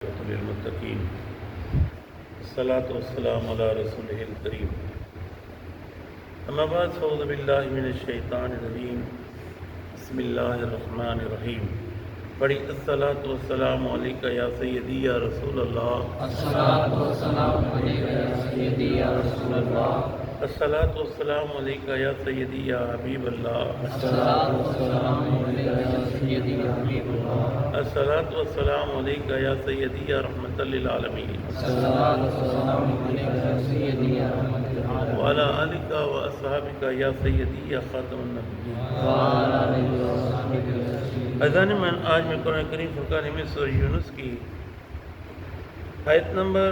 للمتقین الصلاۃ والسلام علی رسولہ الکریم اما بعد فاعوذ باللہ من الشیطان الرجیم بسم اللہ الرحمن الرحیم پڑھی الصلاۃ والسلام علیکہ یا سیدی یا رسول اللہ الصلاۃ والسلام علیکہ یا سیدی یا رسول اللہ الصلاۃ والسلام علیکہ یا سیدی یا حبیب اللہ الصلاۃ والسلام علیکہ یا سیدی یا حبیب اللہ الصلاۃ والسلام علیکہ یا سیدی یا رحمۃ للعالمین الصلاۃ والسلام علیکہ یا سیدی یا رحمۃ للعالمین وعلی آلک و اصحابک یا سیدی یا خاتم النبیین وعلی آلہ وصحبہ یا سیدی۔ اذان من آج میں قرآن کریم فرقان حمید سورہ یونس کی آیت نمبر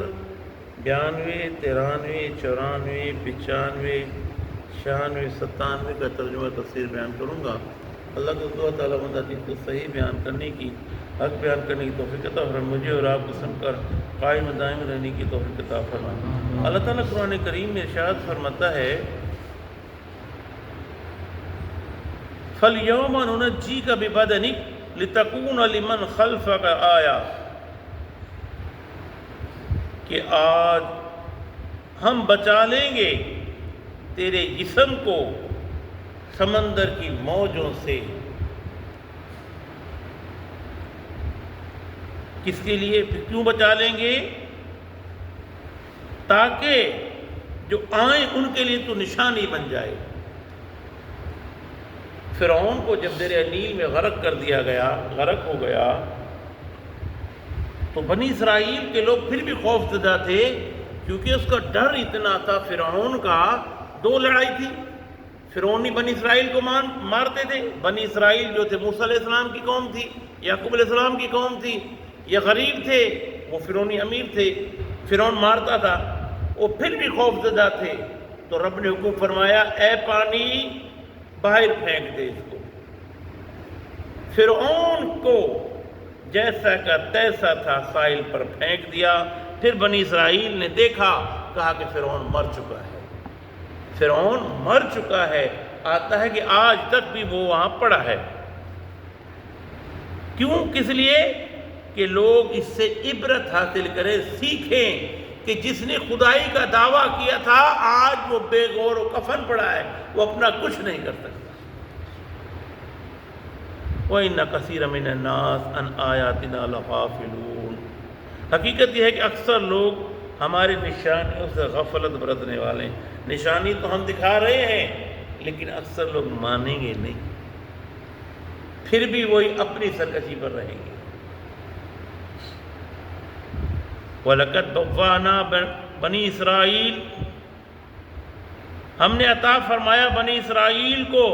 92 93 94 95 96 97 کا ترجمہ تفسیر بیان کروں گا۔ اللہ کو دعا تعالیٰ مدد کو صحیح بیان کرنے کی، حق بیان کرنے کی توفیق عطا فرمائے، مجھے اور آپ کو سن کر قائم دائم رہنے کی توفیق عطا فرمائے۔ اللہ تعالیٰ قرآن کریم میں ارشاد فرماتا ہے فَالْيَوْمَ نُنَجِّيكَ بِبَدَنِكَ لِتَكُونَ لِمَنْ خَلْفَكَ آیَةً، کہ آج ہم بچا لیں گے تیرے جسم کو سمندر کی موجوں سے۔ کس کے لیے؟ کیوں بچا لیں گے؟ تاکہ جو آئیں ان کے لیے تو نشانی بن جائے۔ فرعون کو جب دریا نیل میں غرق کر دیا گیا، غرق ہو گیا، تو بنی اسرائیل کے لوگ پھر بھی خوف زدہ تھے، کیونکہ اس کا ڈر اتنا تھا۔ فرعون کا 2 لڑائی تھی، فرعونی بنی اسرائیل کو مارتے تھے۔ بنی اسرائیل جو تھے موسیٰ علیہ السلام کی قوم تھی، یعقوب علیہ السلام کی قوم تھی، یہ غریب تھے، وہ فرعونی امیر تھے، فرعون مارتا تھا، وہ پھر بھی خوف زدہ تھے۔ تو رب نے حکم فرمایا اے پانی باہر پھینک دے اس کو۔ فرعون کو جیسا کا تیسا تھا ساحل پر پھینک دیا۔ پھر بنی اسرائیل نے دیکھا، کہا کہ فرعون مر چکا ہے، فرعون مر چکا ہے۔ آتا ہے کہ آج تک بھی وہ وہاں پڑا ہے۔ کیوں؟ کس لیے کہ لوگ اس سے عبرت حاصل کریں، سیکھیں کہ جس نے خدائی کا دعویٰ کیا تھا آج وہ بے غور و کفن پڑا ہے، وہ اپنا کچھ نہیں کر سکتا۔ وَإِنَّ كَثِيرًا مِنَ النَّاسِ عَنْ آيَاتِنَا لَغَافِلُونَ، حقیقت یہ ہے کہ اکثر لوگ ہماری نشانیوں سے غفلت برتنے والے ہیں۔ نشانی تو ہم دکھا رہے ہیں لیکن اکثر لوگ مانیں گے نہیں، پھر بھی وہی اپنی سرکشی پر رہیں گے۔ وَلَقَدْ بَوَّأْنَا بَنِي اسرائیل، ہم نے عطا فرمایا بنی اسرائیل کو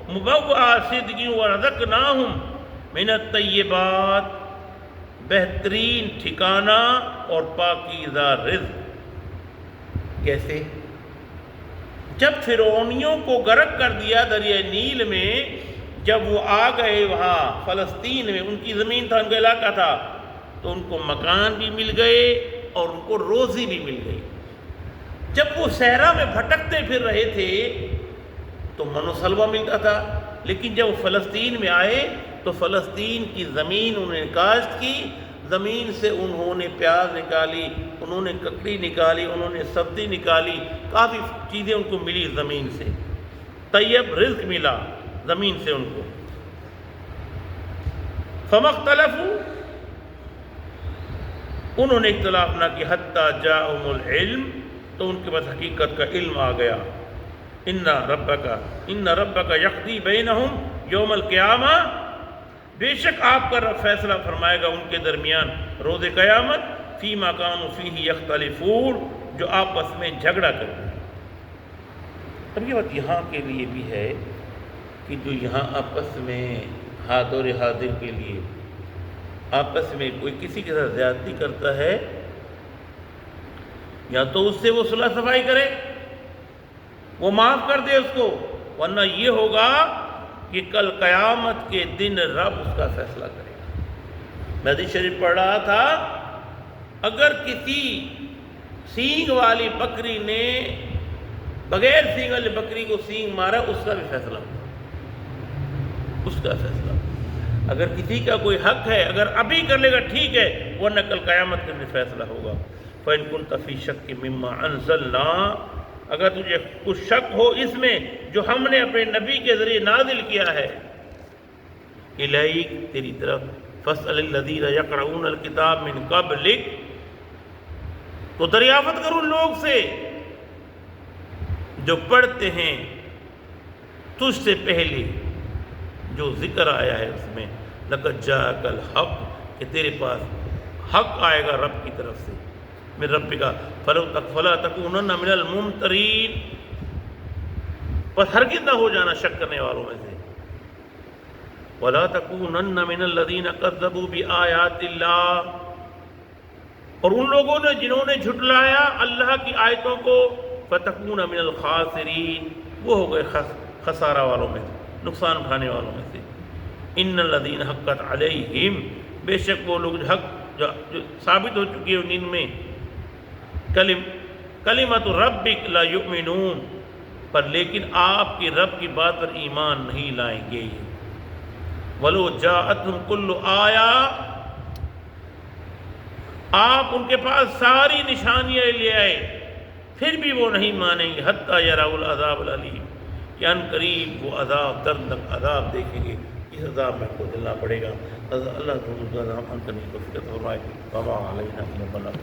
مبوء صدق وَرَزَقْنَاهُمْ مِنَ الطَّیِّبَاتِ، بہترین ٹھکانہ اور پاکیزہ رزق۔ کیسے؟ جب فرعونیوں کو غرق کر دیا دریا نیل میں، جب وہ آ گئے وہاں فلسطین میں، ان کی زمین تھا، ان کا علاقہ تھا، تو ان کو مکان بھی مل گئے اور ان کو روزی بھی مل گئی۔ جب وہ صحرا میں بھٹکتے پھر رہے تھے تو من و سلوہ ملتا تھا، لیکن جب وہ فلسطین میں آئے تو فلسطین کی زمین انہوں نے کاشت کی، زمین سے انہوں نے پیاز نکالی، انہوں نے ککڑی نکالی، انہوں نے سبزی نکالی، کافی چیزیں ان کو ملی زمین سے، طیب رزق ملا زمین سے ان کو۔ فَمَا اخْتَلَفُوا، انہوں نے اختلاف نہ کی، حتیٰ جاءہم العلم، تو ان کے پاس حقیقت کا علم آ گیا۔ ان ربک یقضی بینہم یوم القیامہ، بے شک آپ کا رب فیصلہ فرمائے گا ان کے درمیان روز قیامت، فیما کانوا فیہ یختلفون، جو آپس میں جھگڑا کرتے ہیں۔ اب یہ بات یہاں کے لیے بھی ہے کہ جو یہاں آپس میں حاضر حاضر کے لیے آپس میں کوئی کسی کے ساتھ زیادتی کرتا ہے، یا تو اس سے وہ صلح صفائی کرے، وہ معاف کر دے اس کو، ورنہ یہ ہوگا کہ کل قیامت کے دن رب اس کا فیصلہ کرے گا۔ میں حدیث شریف پڑھ رہا تھا، اگر کسی سینگ والی بکری نے بغیر سینگ والی بکری کو سینگ مارا، اس کا بھی فیصلہ ہوگا، اس کا فیصلہ۔ اگر کسی کا کوئی حق ہے اگر ابھی کر لے گا ٹھیک ہے، ورنہ کل قیامت کے دن فیصلہ ہوگا۔ فَإِن كُنتَ فِي شَكٍّ مِّمَّا أَنزَلْنَا، اگر تجھے کچھ شک ہو اس میں جو ہم نے اپنے نبی کے ذریعے نازل کیا ہے، الیک تیری طرف، فَاسْأَلِ الَّذِينَ يَقْرَؤُونَ الْكِتَابَ مِن قَبْلِكَ، تو دریافت کرو ان لوگ سے جو پڑھتے ہیں تجھ سے پہلے جو ذکر آیا ہے اس میں، لَقَدْ جَاءَكَ الْحَقُّ، کہ تیرے پاس حق آئے گا رب کی طرف سے، من رب کا، فَلَا تَكُونَنَّ مِنَ الْمُمْتَرِينَ، بس ہرگز نہ ہو جانا شک کرنے والوں میں سے، وَلَا تَكُونَنَّ مِنَ الَّذِينَ كَذَّبُوا بِآيَاتِ اللَّهِ، اور ان لوگوں نے جنہوں نے جھٹلایا اللہ کی آیتوں کو، فَتَكُونَ مِنَ الْخَاسِرِينَ، وہ ہو گئے خسارہ والوں میں سے، نقصان اٹھانے والوں میں سے۔ ان الذین حقت علیہم، بے شک وہ لوگ جو ثابت ہو چکی ہے ان میں کلمۃ ربک لا یؤمنون، پر لیکن آپ کے رب کی بات پر ایمان نہیں لائیں گے۔ ولو جاءتہم کل آیا، آپ ان کے پاس ساری نشانیاں لے آئے پھر بھی وہ نہیں مانیں گے، حتی یروا العذاب العلیم، کہ ان قریب وہ عذاب دردناک عذاب دیکھیں گے، اس عذاب میں کو جلنا پڑے گا۔ اللہ تعالیٰ ہم کو فکر فرمائے، وما علینا الا البلاغ۔